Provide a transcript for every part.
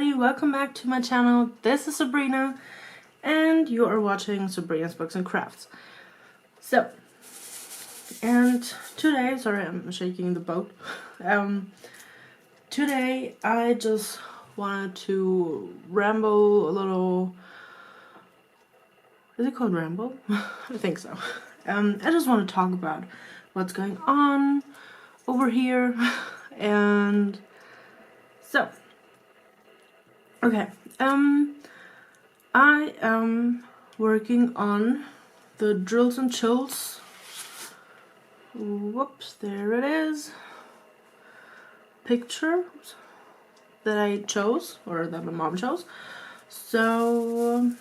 everybody, welcome back to my channel. This is Sabrina and you are watching Sabrina's Books and Crafts. So, and today, sorry I'm shaking the boat. Today I just wanted to ramble a little. Is it called ramble? I think so. I just want to talk about what's going on over here and so okay, I am working on the Drills and Chills. Whoops, there it is. Picture that I chose, or that my mom chose. So,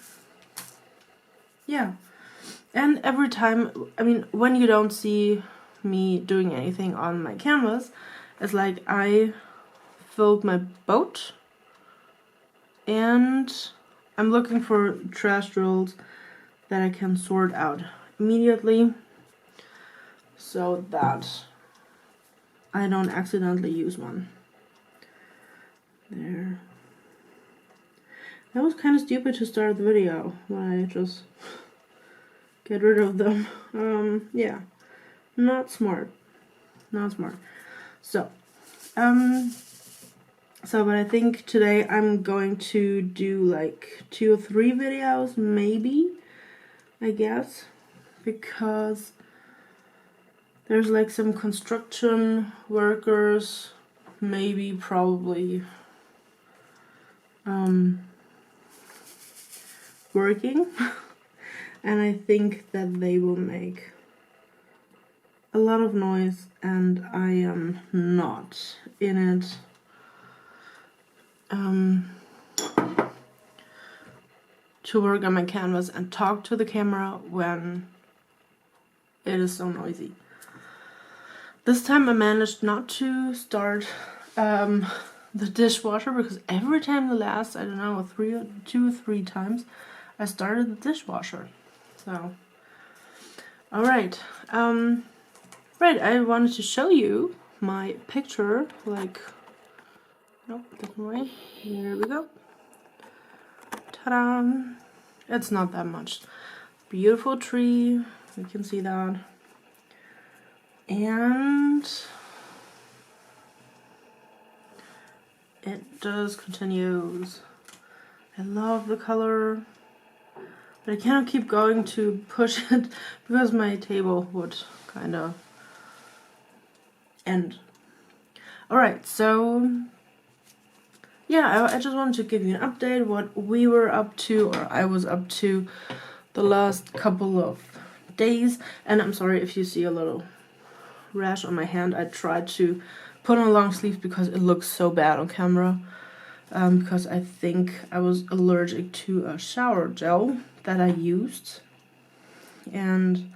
yeah. And every time, I mean, when you don't see me doing anything on my canvas, it's like I filled my boat and I'm looking for trash drills that I can sort out immediately so that I don't accidentally use one. There. That was kind of stupid to start the video when I just get rid of them. Yeah, not smart. Not smart. So, but I think today I'm going to do like 2 or 3 videos, maybe, I guess, because there's like some construction workers, maybe, probably, working, and I think that they will make a lot of noise, and I am not in it to work on my canvas and talk to the camera when it is so noisy. This time I managed not to start the dishwasher, because every time the last, I don't know, 2 or 3 times I started the dishwasher. So, alright, right, I wanted to show you my picture, like, nope, different way, here we go, ta-da, it's not that much, beautiful tree, you can see that, and it just continues. I love the color, but I cannot keep going to push it because my table would kind of end. Alright, so yeah, I just wanted to give you an update what we were up to, or I was up to, the last couple of days. And I'm sorry if you see a little rash on my hand. I tried to put on long sleeves because it looks so bad on camera, because I think I was allergic to a shower gel that I used, and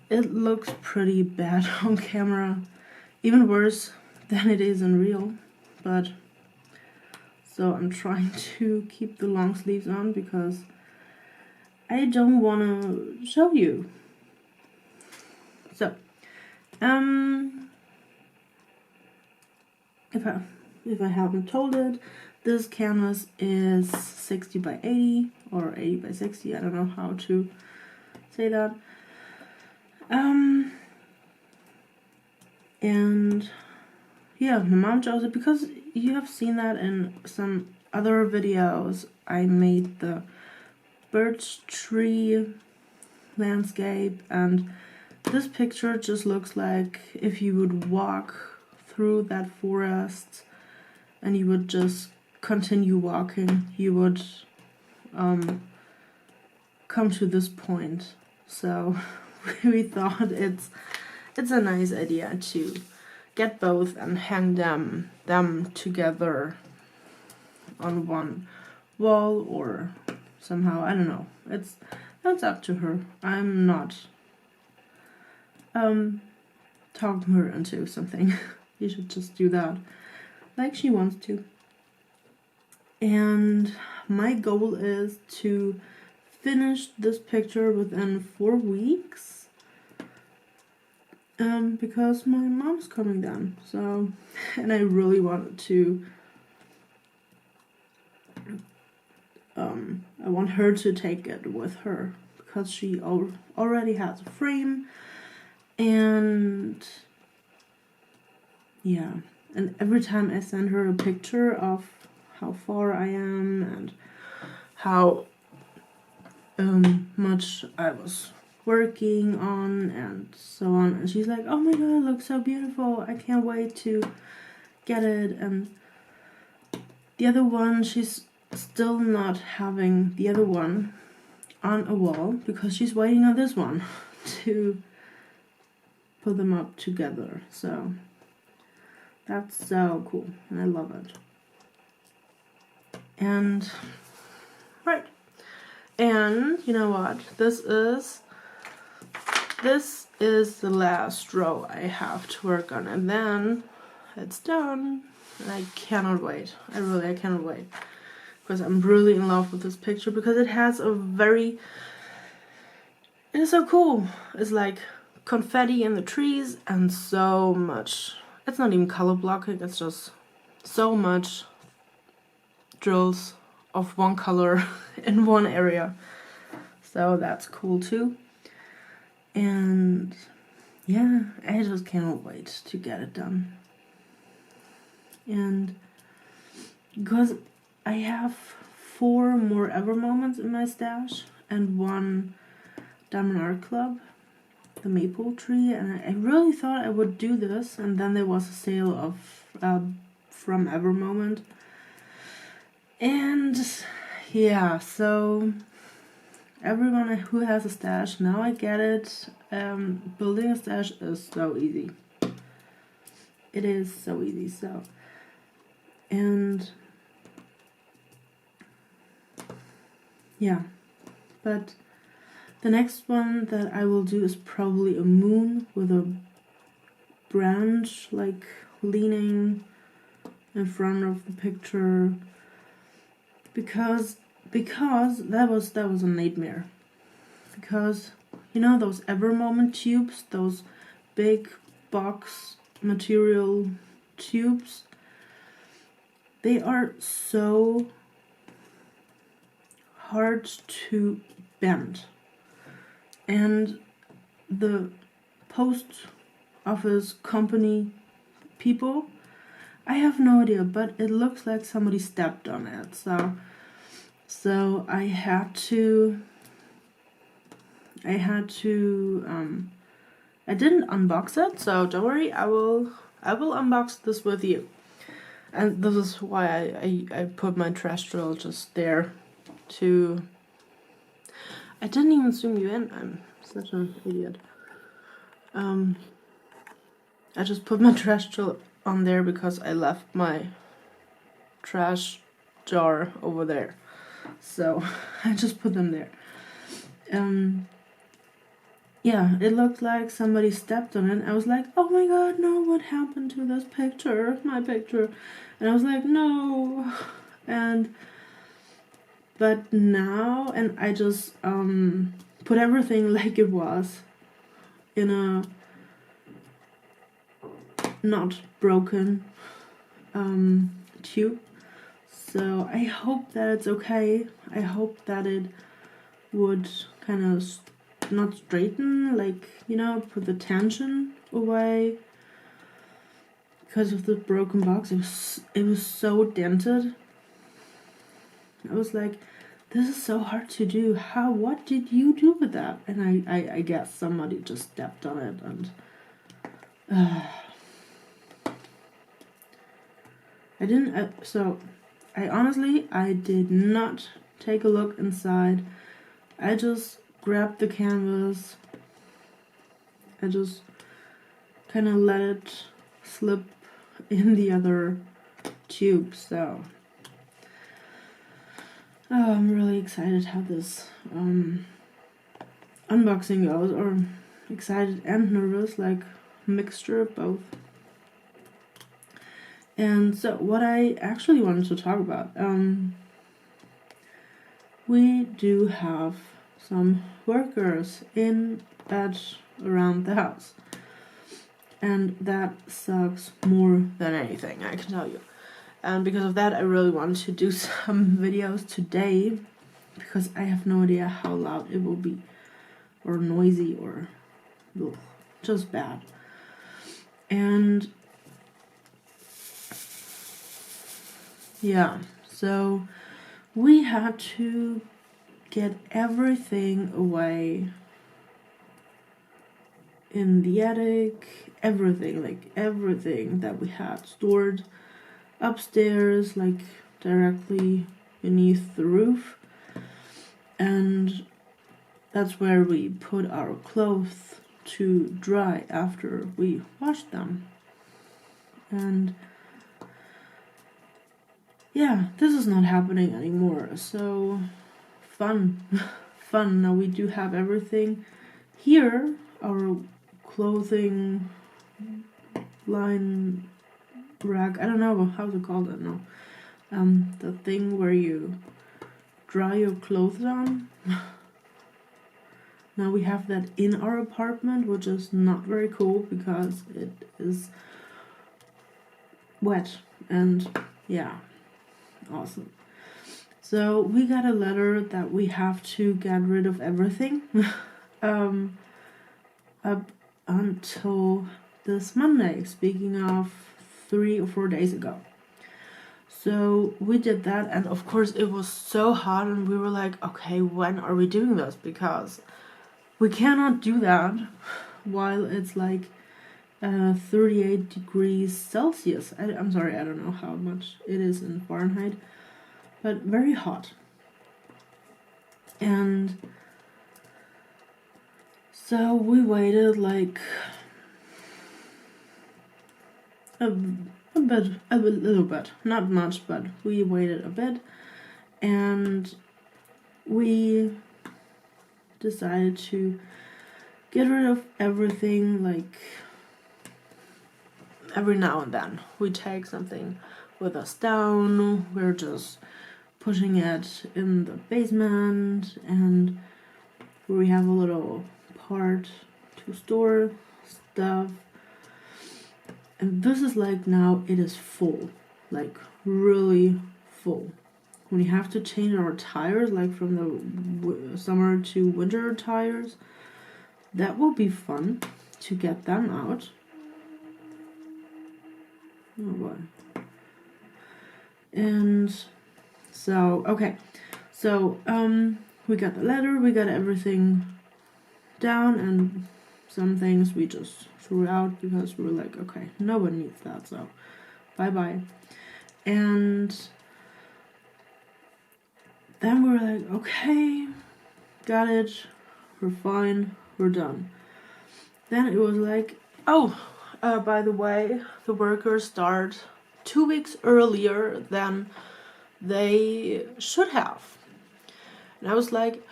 it looks pretty bad on camera, even worse than it is in real. But so I'm trying to keep the long sleeves on because I don't want to show you. So if I haven't told it, this canvas is 60 by 80 or 80 by 60, I don't know how to say that. And yeah, my mom chose it because you have seen that in some other videos. I made the birch tree landscape, and this picture just looks like if you would walk through that forest and you would just continue walking, you would come to this point. So we thought it's a nice idea to get both and hang them together on one wall or somehow, I don't know. That's up to her. I'm not talking her into something. You should just do that like she wants to. And my goal is to finish this picture within 4 weeks, because my mom's coming down. So, and I really wanted to I want her to take it with her because she already has a frame. And yeah, and every time I send her a picture of how far I am and how much I was working on and so on, and she's like, oh my god, it looks so beautiful, I can't wait to get it. And the other one, she's still not having the other one on a wall because she's waiting on this one to put them up together. So that's so cool and I love it. And right, and you know what, this is the last row I have to work on, and then it's done. And I cannot wait. I cannot wait. Because I'm really in love with this picture because it has a very... It is so cool. It's like confetti in the trees and so much... It's not even color blocking, it's just so much drills of one color in one area. So that's cool too. And yeah, I just cannot wait to get it done. And because I have 4 more ever moments in my stash and 1 Diamond Art Club, the maple tree, and I really thought I would do this, and then there was a sale of from Ever Moment, and yeah, so everyone who has a stash, now I get it. Building a stash is so easy. It is so easy. So, and yeah, but the next one that I will do is probably a moon with a branch like leaning in front of the picture, because that was a nightmare. Because you know those Ever Moment tubes, those big box material tubes, they are so hard to bend. And the post office company people, I have no idea, but it looks like somebody stepped on it. So I had to I didn't unbox it, so don't worry, I will unbox this with you. And this is why I put my trash drill just there to... I didn't even zoom you in, I'm such an idiot. I just put my trash drill on there because I left my trash jar over there. So I just put them there. Yeah, it looked like somebody stepped on it. I was like, oh my god, no, what happened to this picture? My picture. And I was like, no. But now, and I just put everything like it was in a not broken tube. So I hope that it's okay. I hope that it would kind of not straighten, like, you know, put the tension away. Because of the broken box, it was so dented. I was like, this is so hard to do. What did you do with that? And I guess somebody just stepped on it, and I did not take a look inside. I just grabbed the canvas. I just kind of let it slip in the other tube. So I'm really excited how this unboxing goes, or excited and nervous, like mixture of both. And so what I actually wanted to talk about, we do have some workers around the house, and that sucks more than anything, I can tell you. And because of that, I really wanted to do some videos today because I have no idea how loud it will be, or noisy, or ugh, just bad. And yeah, so we had to get everything away in the attic, everything that we had stored upstairs, like directly beneath the roof. And that's where we put our clothes to dry after we washed them. And yeah, this is not happening anymore, so fun. Fun. Now we do have everything here, our clothing line rack, I don't know how to call that now. The thing where you dry your clothes on. Now we have that in our apartment, which is not very cool because it is wet. And yeah, awesome. So we got a letter that we have to get rid of everything up until this Monday, speaking of 3 or 4 days ago. So we did that, and of course it was so hot, and we were like, okay, when are we doing this? Because we cannot do that while it's like 38 degrees Celsius. I'm sorry, I don't know how much it is in Fahrenheit, but very hot. And so we waited like a little bit, not much, but we waited a bit, and we decided to get rid of everything. Like every now and then we take something with us down, we're just pushing it in the basement, and we have a little part to store stuff. And this is like, now it is full, like really full. When you have to change our tires, like from the summer to winter tires, that will be fun to get them out. Oh boy. And so, okay. So, we got the letter, we got everything down, and some things we just threw out because we were like, okay, no one needs that, so bye-bye. And then we were like, okay, got it, we're fine, we're done. Then it was like, oh, by the way, the workers start 2 weeks earlier than they should have. And I was like,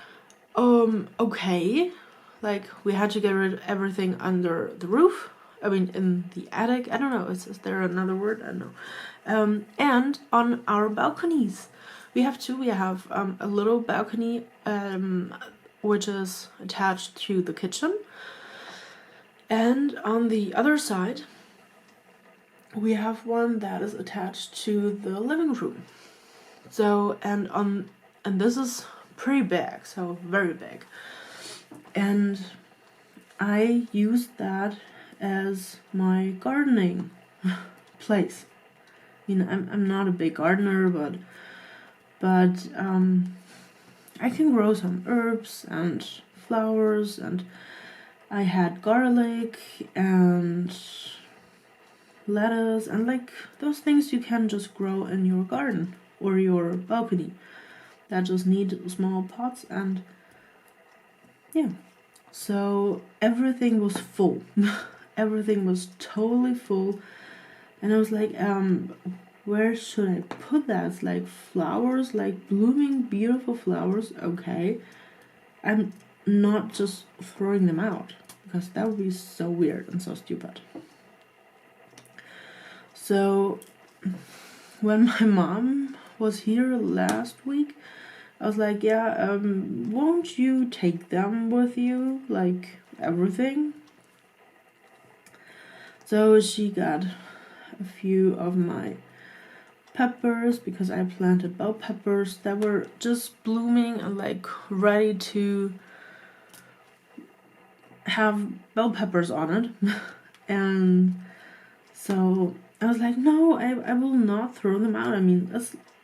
okay. Like, we had to get rid of everything under the roof. I mean, in the attic. I don't know. Is there another word? I don't know. And on our balconies. We have a little balcony, which is attached to the kitchen. And on the other side, we have one that is attached to the living room. So, and this is pretty big, so very big. And I used that as my gardening place. You know, I'm not a big gardener, but I can grow some herbs and flowers, and I had garlic and lettuce and like those things you can just grow in your garden or your balcony that just need small pots. And yeah, so everything was full. Everything was totally full, and I was like, where should I put that? It's like flowers, like blooming beautiful flowers. Okay, I'm not just throwing them out because that would be so weird and so stupid. So when my mom was here last week, I was like, yeah, won't you take them with you, like everything? So she got a few of my peppers, because I planted bell peppers that were just blooming and like ready to have bell peppers on it. And so I was like, no, I will not throw them out. I mean,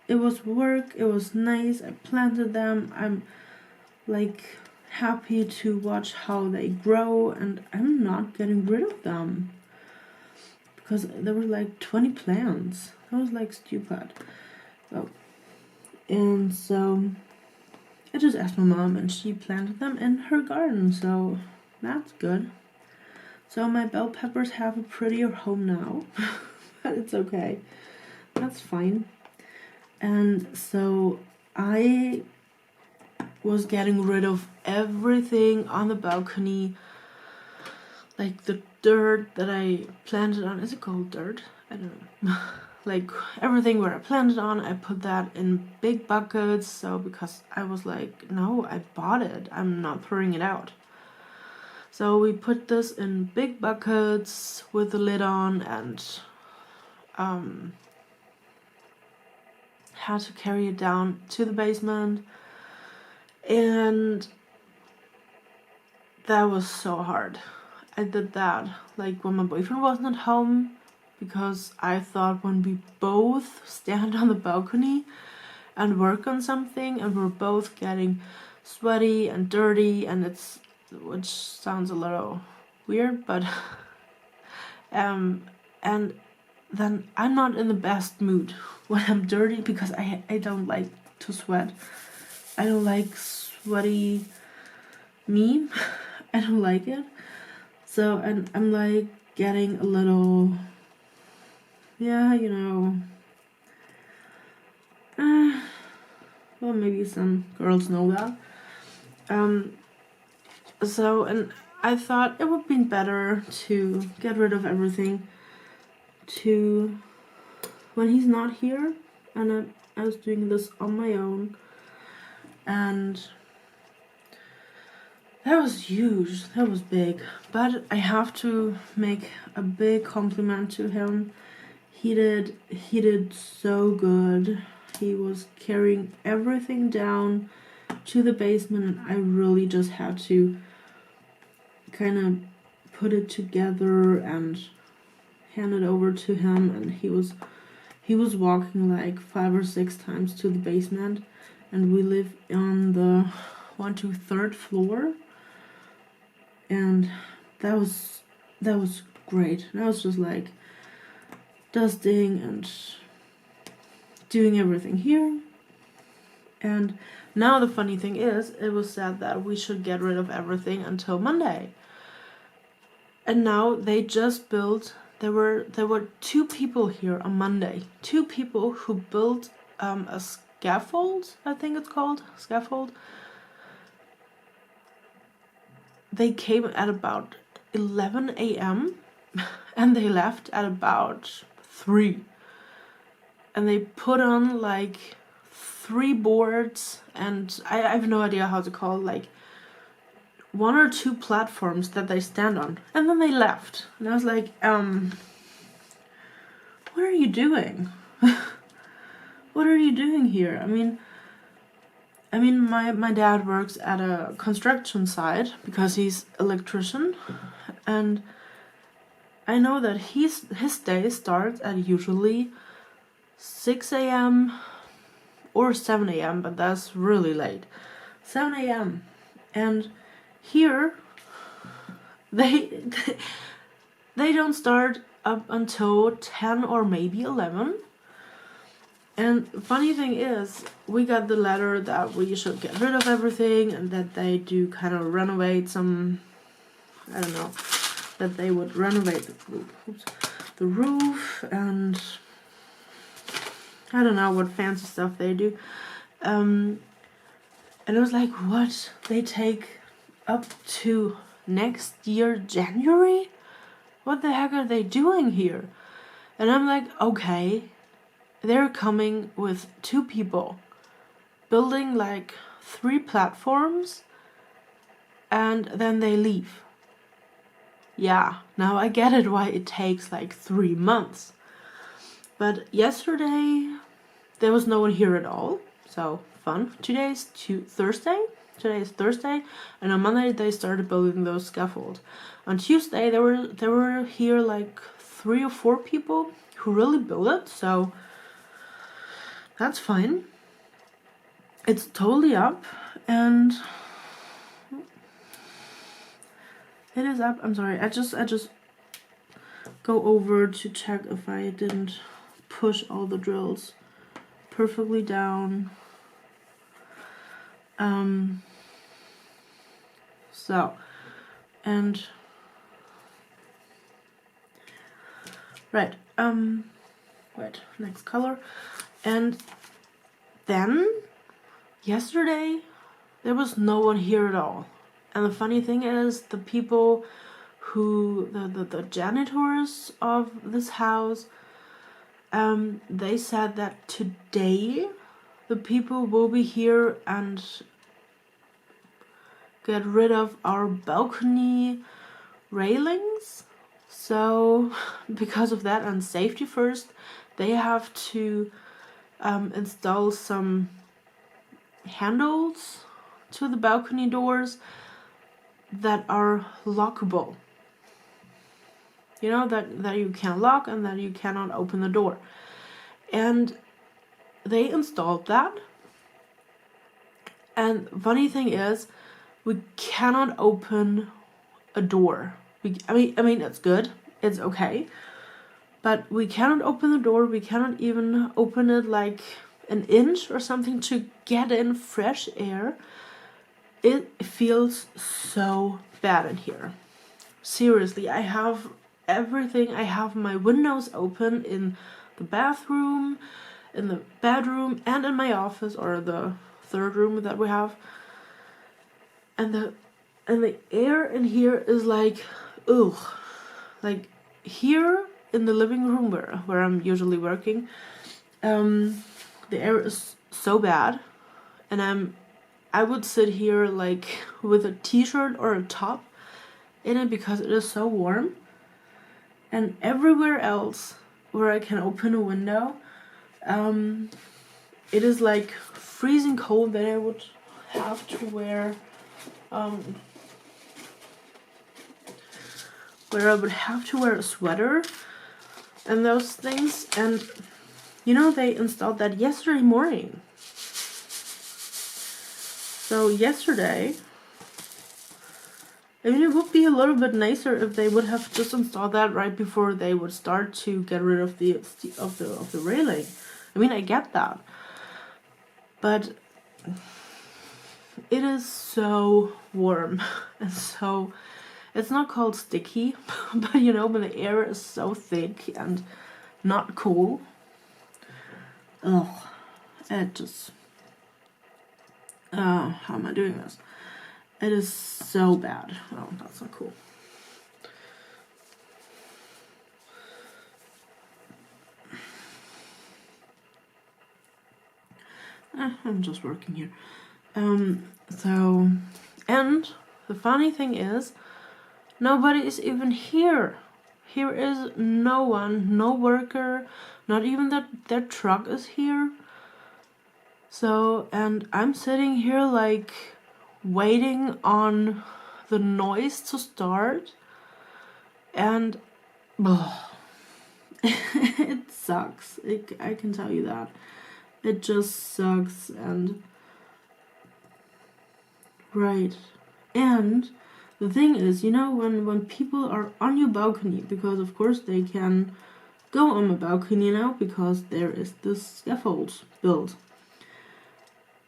it was work, it was nice, I planted them, I'm like happy to watch how they grow, and I'm not getting rid of them because there were like 20 plants. That was like stupid. Oh. And so I just asked my mom, and she planted them in her garden, so that's good. So my bell peppers have a prettier home now, but it's okay. That's fine. And so I was getting rid of everything on the balcony, like the dirt that I planted on. Is it called dirt? I don't know. Like everything where I planted on, I put that in big buckets. So because I was like, no, I bought it, I'm not throwing it out. So we put this in big buckets with the lid on, and had to carry it down to the basement. And that was so hard. I did that like when my boyfriend wasn't at home, because I thought when we both stand on the balcony and work on something and we're both getting sweaty and dirty, and which sounds a little weird, but and then I'm not in the best mood when I'm dirty, because I don't like to sweat. I don't like sweaty me. I don't like it. So, and I'm like getting a little, yeah, you know, well, maybe some girls know that. So, and I thought it would be better to get rid of everything when he's not here, and I was doing this on my own, and that was huge, that was big. But I have to make a big compliment to him. He did so good. He was carrying everything down to the basement, and I really just had to kind of put it together and hand it over to him. And he was walking like 5 or 6 times to the basement, and we live on the 1 to 3rd floor, and that was great. And I was just like dusting and doing everything here. And now the funny thing is, it was said that we should get rid of everything until Monday. And now they just built, there were 2 people here on Monday. 2 people who built a scaffold, I think it's called, scaffold. They came at about 11 a.m. and they left at about 3. And they put on like 3 boards, and I have no idea how to call it, like 1 or 2 platforms that they stand on, and then they left. And I was like, what are you doing? What are you doing here? I mean, my dad works at a construction site because he's electrician, and I know that his day starts at usually 6 a.m. or 7 a.m., but that's really late. 7 a.m. And here they don't start up until 10 or maybe 11. And funny thing is, we got the letter that we should get rid of everything, and that they do kind of renovate some, I don't know, that they would renovate the roof, and I don't know what fancy stuff they do. And I was like, what? They take up to next year, January? What the heck are they doing here? And I'm like, okay, they're coming with 2 people, building like 3 platforms, and then they leave. Yeah, now I get it why it takes like 3 months. But yesterday there was no one here at all. So fun. Today is Thursday. Today is Thursday, and on Monday they started building those scaffolds. On Tuesday there were here like 3 or 4 people who really built it, so that's fine. It's totally up, and it is up. I'm sorry. I just go over to check if I didn't push all the drills perfectly down. So, and right, wait, next color. And then yesterday there was no one here at all. And the funny thing is, the people who the janitors of this house, they said that today the people will be here and get rid of our balcony railings. So because of that and safety first, they have to install some handles to the balcony doors that are lockable. You know, that you can lock and that you cannot open the door. And they installed that. And funny thing is, we cannot open a door. I mean, it's good. It's okay. But we cannot open the door. We cannot even open it like an inch or something to get in fresh air. It feels so bad in here. Seriously, I have everything. I have my windows open in the bathroom, in the bedroom, and in my office, or the third room that we have. And the air in here is like, ugh. Like here in the living room where I'm usually working, the air is so bad, and I would sit here like with a t-shirt or a top in it because it is so warm. And everywhere else where I can open a window, it is like freezing cold that I would have to wear, where I would have to wear a sweater and those things. And you know, they installed that yesterday morning. So yesterday, I mean, it would be a little bit nicer if they would have just installed that right before they would start to get rid of the railing. I mean, I get that, but it is so warm, and so it's not called sticky, but you know, when the air is so thick and not cool, oh, it just, how am I doing this? It is so bad. Oh, that's not cool. I'm just working here. So, and the funny thing is, nobody is even here. Here is no one, no worker, not even their truck is here. So, and I'm sitting here like waiting on the noise to start, and it sucks. I can tell you that. It just sucks. And right. And the thing is, you know, when people are on your balcony, because of course they can go on my balcony now because there is this scaffold built.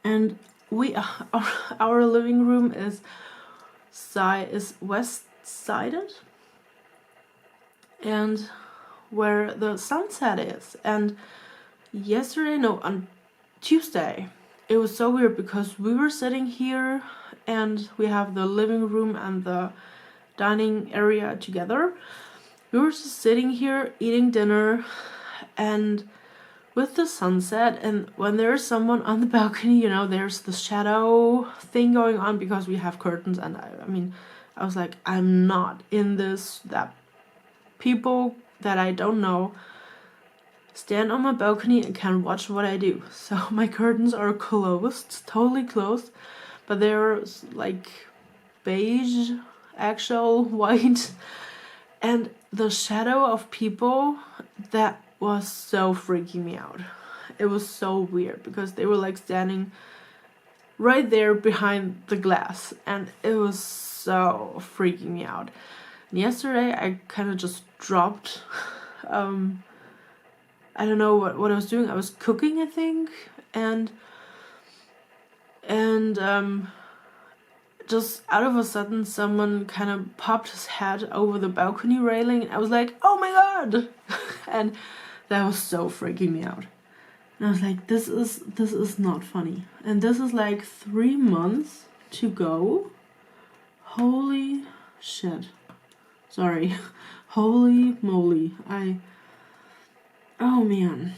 And our living room is west sided, and where the sunset is. And on Tuesday, it was so weird because we were sitting here and we have the living room and the dining area together. We were just sitting here eating dinner and with the sunset, and when there's someone on the balcony, you know, there's the shadow thing going on because we have curtains. And I was like, I'm not in this, that people that I don't know stand on my balcony and can watch what I do. So my curtains are closed, totally closed, but they're like beige, actual white, and the shadow of people, that was so freaking me out. It was so weird because they were like standing right there behind the glass, and it was so freaking me out. And yesterday I kind of just dropped, I don't know what I was doing. I was cooking, I think, and just out of a sudden someone kind of popped his head over the balcony railing, and I was like, oh my god. And that was so freaking me out. And I was like, this is not funny. And this is like 3 months to go. Holy shit. Sorry. Holy moly. Oh man.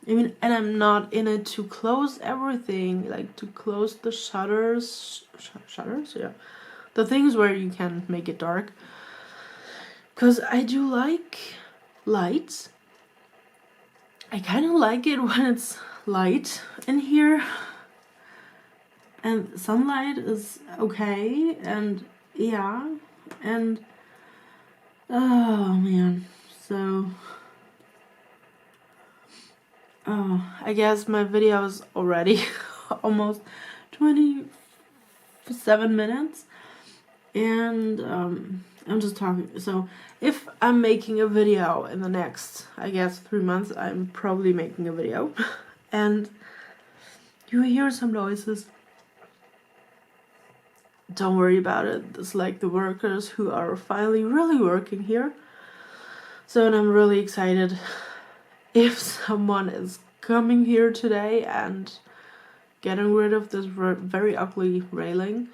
I mean, and I'm not in it to close everything, like to close the shutters. Shutters? Yeah. The things where you can make it dark. Because I do like lights. I kind of like it when it's light in here. And sunlight is okay. And yeah. And oh man. So I guess my video is already almost 27 minutes, and I'm just talking. So if I'm making a video in the next, I guess, 3 months, I'm probably making a video, and you hear some noises. Don't worry about it. It's like the workers who are finally really working here. So, and I'm really excited if someone is coming here today and getting rid of this very ugly railing,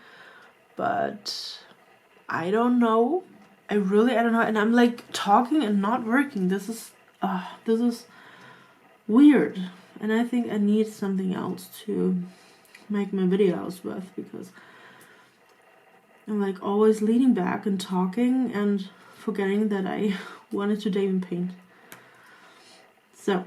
but I don't know. I don't know, and I'm like talking and not working. This is weird, and I think I need something else to make my videos with, because I'm like always leaning back and talking and forgetting that I wanted to Dave and paint. So,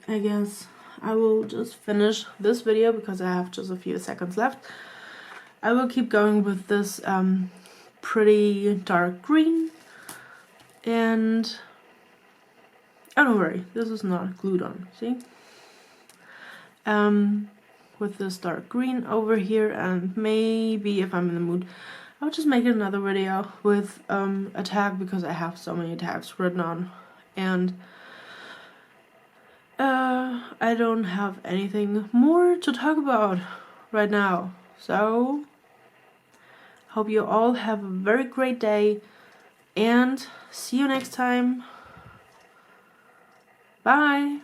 I guess I will just finish this video because I have just a few seconds left. I will keep going with this pretty dark green, and oh, don't worry, this is not glued on, see? With this dark green over here, and maybe if I'm in the mood, I'll just make another video with a tag, because I have so many tags written on, and I don't have anything more to talk about right now. So, hope you all have a very great day, and see you next time. Bye!